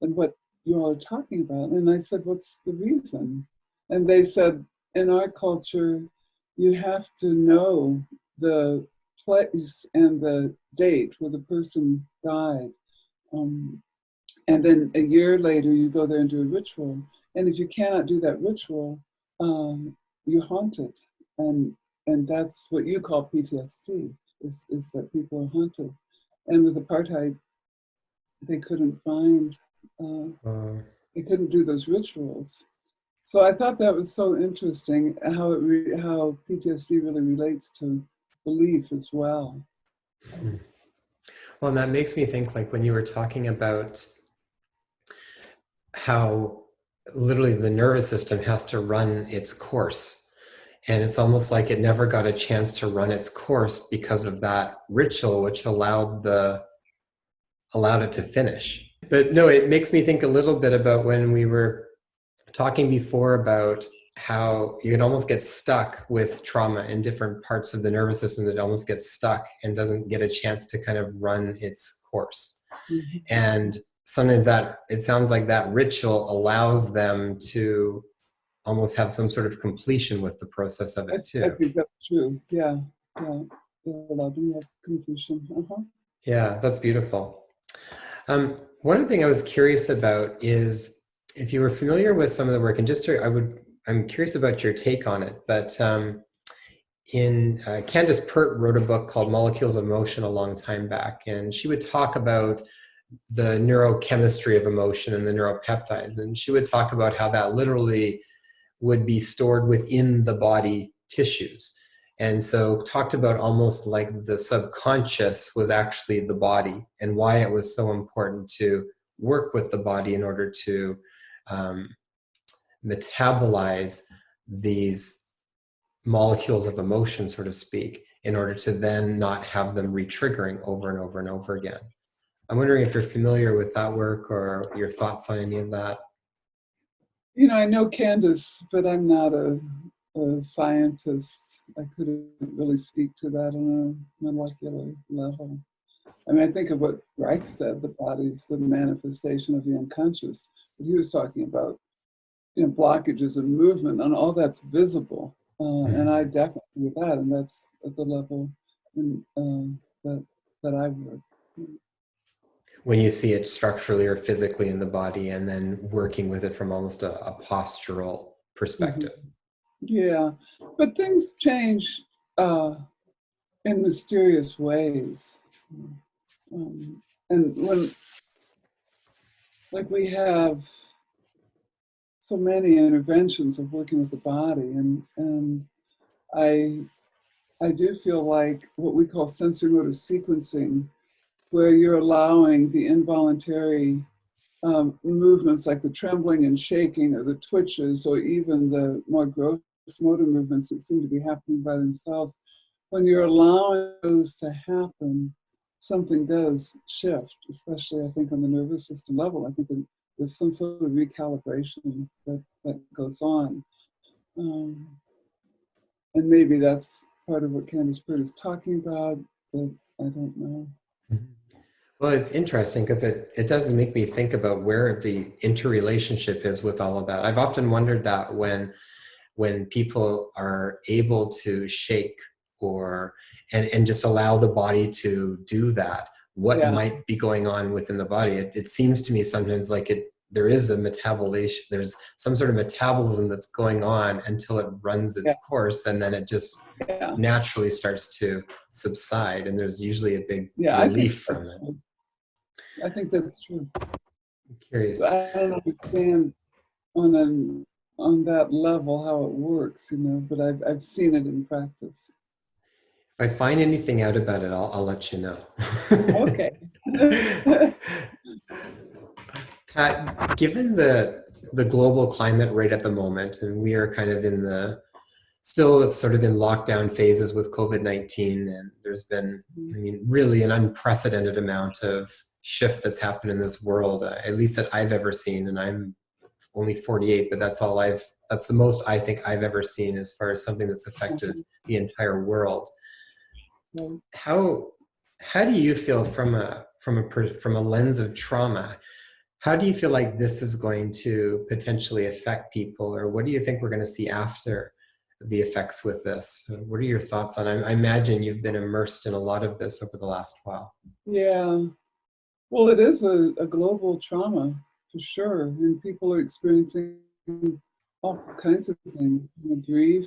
than what you all are talking about. And I said, what's the reason? And they said, in our culture, you have to know the place and the date where the person died. And then a year later, you go there and do a ritual. And if you cannot do that ritual, you're haunted. And that's what you call PTSD, is that people are haunted. And with apartheid, they couldn't find, they couldn't do those rituals. So I thought that was so interesting, how how PTSD really relates to belief as well. Well, and that makes me think, like when you were talking about how literally the nervous system has to run its course, and it's almost like it never got a chance to run its course because of that ritual, which allowed it to finish. But no, it makes me think a little bit about when we were talking before about how you can almost get stuck with trauma in different parts of the nervous system, that almost gets stuck and doesn't get a chance to kind of run its course. Mm-hmm. And sometimes that, it sounds like that ritual allows them to almost have some sort of completion with the process of it too. I think that's true. Yeah. Allowed to have completion. Yeah, that's beautiful. One other thing I was curious about is if you were familiar with some of the work, and I'm curious about your take on it, but Candace Pert wrote a book called Molecules of Emotion a long time back, and she would talk about the neurochemistry of emotion and the neuropeptides, and she would talk about how that literally would be stored within the body tissues. And so talked about almost like the subconscious was actually the body, and why it was so important to work with the body in order to metabolize these molecules of emotion, so to speak, in order to then not have them re-triggering over and over and over again. I'm wondering if you're familiar with that work or your thoughts on any of that. You know, I know Candace, but I'm not a scientist. I couldn't really speak to that on a molecular level. I mean, I think of what Reich said, the body's the manifestation of the unconscious. But he was talking about, blockages of movement, and all that's visible. And I definitely with that, and that's at the level that I work. When you see it structurally or physically in the body, and then working with it from almost a postural perspective. Yeah, but things change in mysterious ways. And when, like, we have so many interventions of working with the body, and I do feel like what we call sensorimotor sequencing, where you're allowing the involuntary movements like the trembling and shaking or the twitches or even the more gross motor movements that seem to be happening by themselves. When you're allowing those to happen, something does shift, especially I think on the nervous system level. I think there's some sort of recalibration that goes on. And maybe that's part of what Candace Pert is talking about, but I don't know. Well, it's interesting because it does make me think about where the interrelationship is with all of that. I've often wondered that when people are able to shake or and just allow the body to do that, what Yeah, might be going on within the body. It seems to me sometimes like there is a metabolism, there's some sort of metabolism that's going on until it runs yeah, its course, and then it just yeah. naturally starts to subside, and there's usually a big Yeah, I think relief from that's it. true. I think that's true. I'm curious. I don't understand on that level how it works, but I've seen it in practice. If I find anything out about it, I'll let you know. Okay. Pat, given the global climate right at the moment, and we are kind of in the still sort of in lockdown phases with COVID-19, and there's been, I mean, really an unprecedented amount of shift that's happened in this world, at least that I've ever seen, and I'm only 48, but that's the most I think I've ever seen as far as something that's affected the entire world. How do you feel from a lens of trauma? How do you feel like this is going to potentially affect people, or what do you think we're going to see after the effects with this? What are your thoughts on it? I imagine you've been immersed in a lot of this over the last while. Yeah. Well, it is a global trauma for sure. And people are experiencing all kinds of things, grief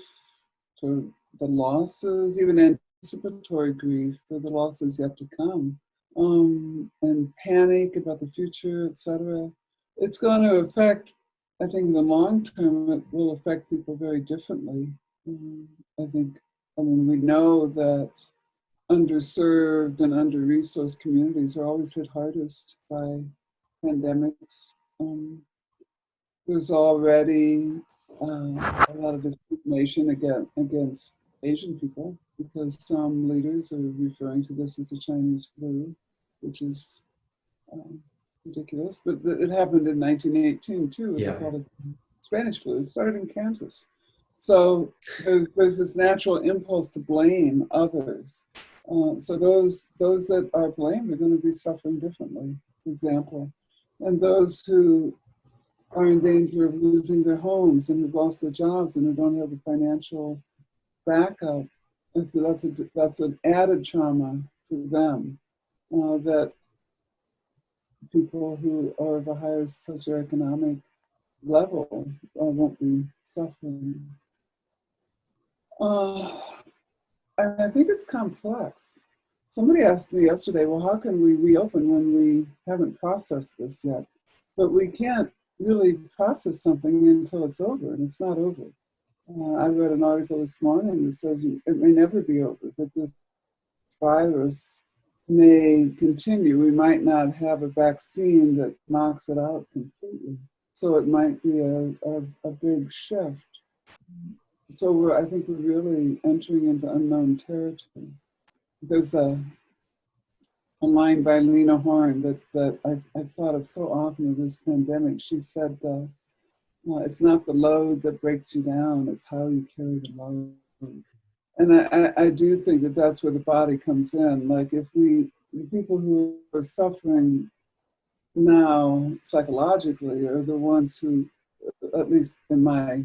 for the losses, even anticipatory grief for the losses yet to come, and panic about the future, etc. It's going to affect, I think in the long term, it will affect people very differently. I think, we know that underserved and under-resourced communities are always hit hardest by pandemics. There's already a lot of discrimination against Asian people because some leaders are referring to this as the Chinese flu, which is ridiculous. But it happened in 1918 too. They Yeah. called it Spanish flu. It started in Kansas. So there's this natural impulse to blame others. So those that are blamed are going to be suffering differently, for example. And those who are in danger of losing their homes and who've lost their jobs and who don't have the financial backup. And so that's an added trauma for them, that people who are of a higher socioeconomic level won't be suffering. I think it's complex. Somebody asked me yesterday, well, how can we reopen when we haven't processed this yet? But we can't really process something until it's over, and it's not over. I read an article this morning that says it may never be over, that this virus may continue. We might not have a vaccine that knocks it out completely. So it might be a big shift. So I think we're really entering into unknown territory. There's a line by Lena Horne that I've thought of so often in this pandemic. She said, it's not the load that breaks you down, it's how you carry the load. And I do think that that's where the body comes in. Like the people who are suffering now psychologically are the ones who, at least in my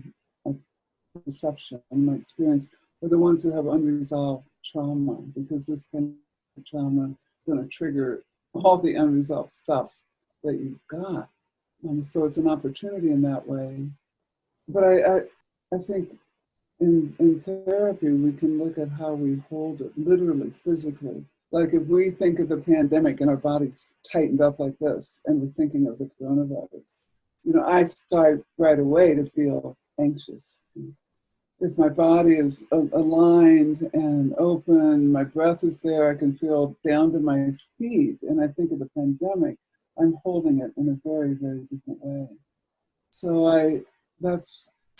perception, in my experience, are the ones who have unresolved trauma, because this kind of trauma is going to trigger all the unresolved stuff that you've got. So it's an opportunity in that way. But I think in therapy, we can look at how we hold it, literally, physically. Like if we think of the pandemic and our body's tightened up like this, and we're thinking of the coronavirus, I start right away to feel anxious. If my body is aligned and open, my breath is there, I can feel down to my feet. And I think of the pandemic, I'm holding it in a very, very different way. So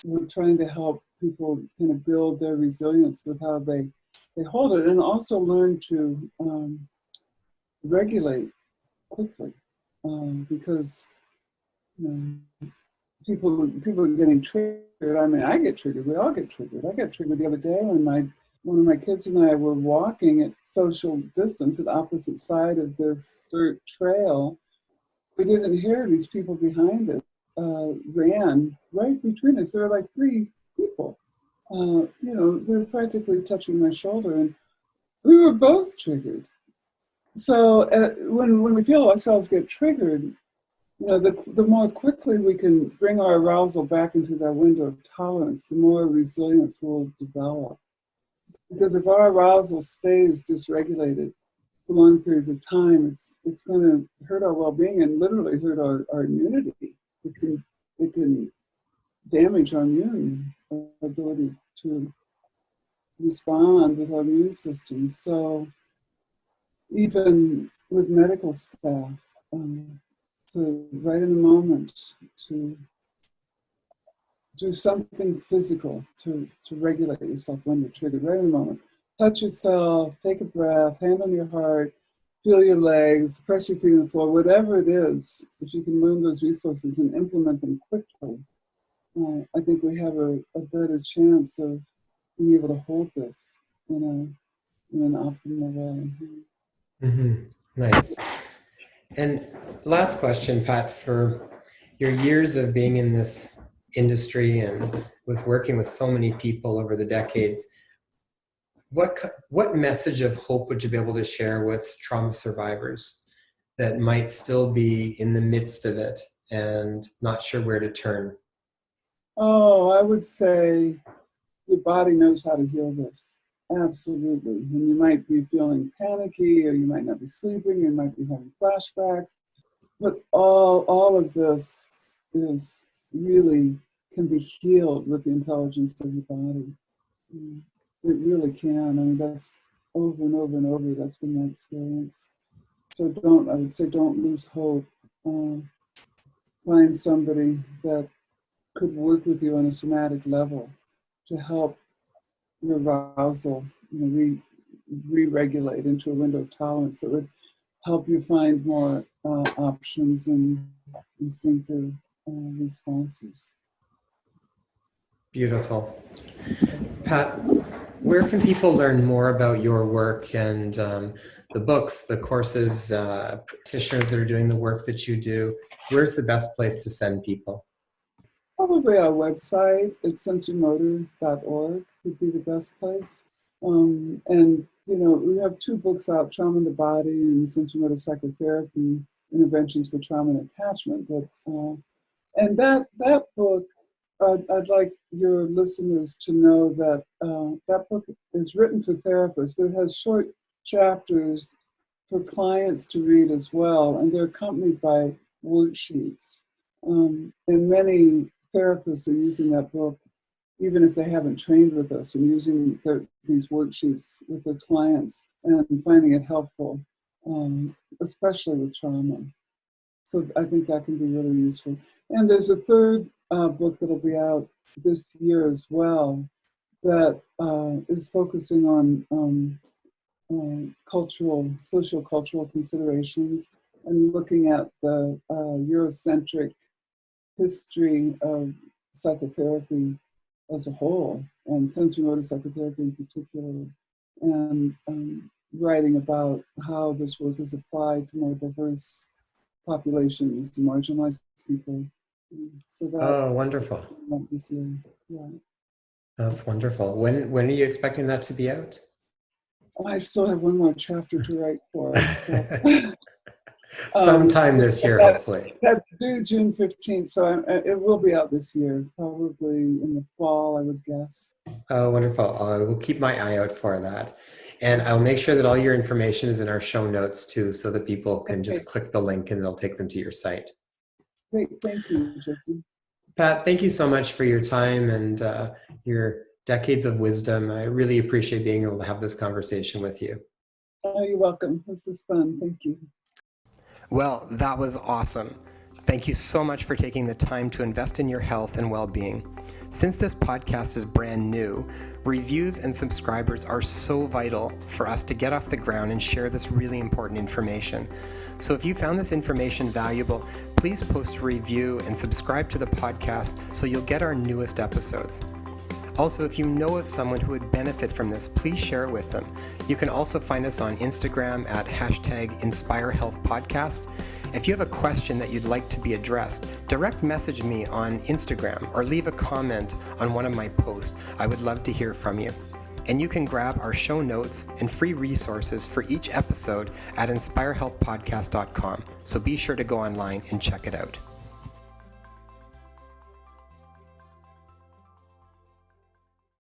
we're trying to help people kind of build their resilience with how they hold it, and also learn to regulate quickly, because you know, people are getting triggered. I mean, I get triggered. We all get triggered. I got triggered the other day when one of my kids and I were walking at social distance at opposite side of this dirt trail. We didn't hear these people behind us ran right between us. There were like three people. They were practically touching my shoulder, and we were both triggered. So when we feel ourselves get triggered, the more quickly we can bring our arousal back into that window of tolerance, the more resilience we'll develop. Because if our arousal stays dysregulated for long periods of time, it's going to hurt our well-being and literally hurt our immunity. It can damage our immune ability to respond with our immune system. So even with medical staff, to right in the moment to do something physical to regulate yourself when you're triggered, right in the moment. Touch yourself, take a breath, hand on your heart, feel your legs, press your feet on the floor, whatever it is. If you can learn those resources and implement them quickly, I think we have a better chance of being able to hold this in an optimal way. Mm-hmm. Nice. And last question, Pat, for your years of being in this industry and with working with so many people over the decades, what message of hope would you be able to share with trauma survivors that might still be in the midst of it and not sure where to turn? Oh, I would say your body knows how to heal this. Absolutely. And you might be feeling panicky, or you might not be sleeping, you might be having flashbacks. But all of this is really can be healed with the intelligence of your body. It really can. I mean, that's over and over and over. That's been my experience. So I would say don't lose hope. Find somebody that could work with you on a somatic level to help your arousal, re-regulate into a window of tolerance that would help you find more options and instinctive responses. Beautiful. Pat, where can people learn more about your work and the books, the courses, practitioners that are doing the work that you do? Where's the best place to send people? Probably our website at sensorimotor.org would be the best place. And we have two books out, Trauma in the Body and Sensorimotor Psychotherapy, Interventions for Trauma and Attachment. And that book, I'd like your listeners to know that that book is written for therapists, but it has short chapters for clients to read as well, and they're accompanied by worksheets. And many therapists are using that book, even if they haven't trained with us, and using these worksheets with their clients and finding it helpful, especially with trauma. So I think that can be really useful. And there's a third book that'll be out this year as well that is focusing on social cultural considerations and looking at the Eurocentric history of psychotherapy as a whole, and sensorimotor psychotherapy in particular, and writing about how this work is applied to more diverse populations, to marginalized people. So Oh, wonderful. this year. Yeah. That's wonderful. When are you expecting that to be out? I still have one more chapter to write for it. So. Sometime this year, hopefully. That's due June 15th, so it will be out this year, probably in the fall, I would guess. Oh, wonderful. I will keep my eye out for that. And I'll make sure that all your information is in our show notes too, so that people can just click the link and it'll take them to your site. Great. Thank you, Jesse. Pat, thank you so much for your time and your decades of wisdom. I really appreciate being able to have this conversation with you. Oh, you're welcome. This is fun. Thank you. Well, that was awesome. Thank you so much for taking the time to invest in your health and well-being. Since this podcast is brand new, reviews and subscribers are so vital for us to get off the ground and share this really important information. So if you found this information valuable, please post a review and subscribe to the podcast so you'll get our newest episodes. Also, if you know of someone who would benefit from this, please share it with them. You can also find us on Instagram at #InspireHealthPodcast. If you have a question that you'd like to be addressed, direct message me on Instagram or leave a comment on one of my posts. I would love to hear from you. And you can grab our show notes and free resources for each episode at inspirehealthpodcast.com. So be sure to go online and check it out.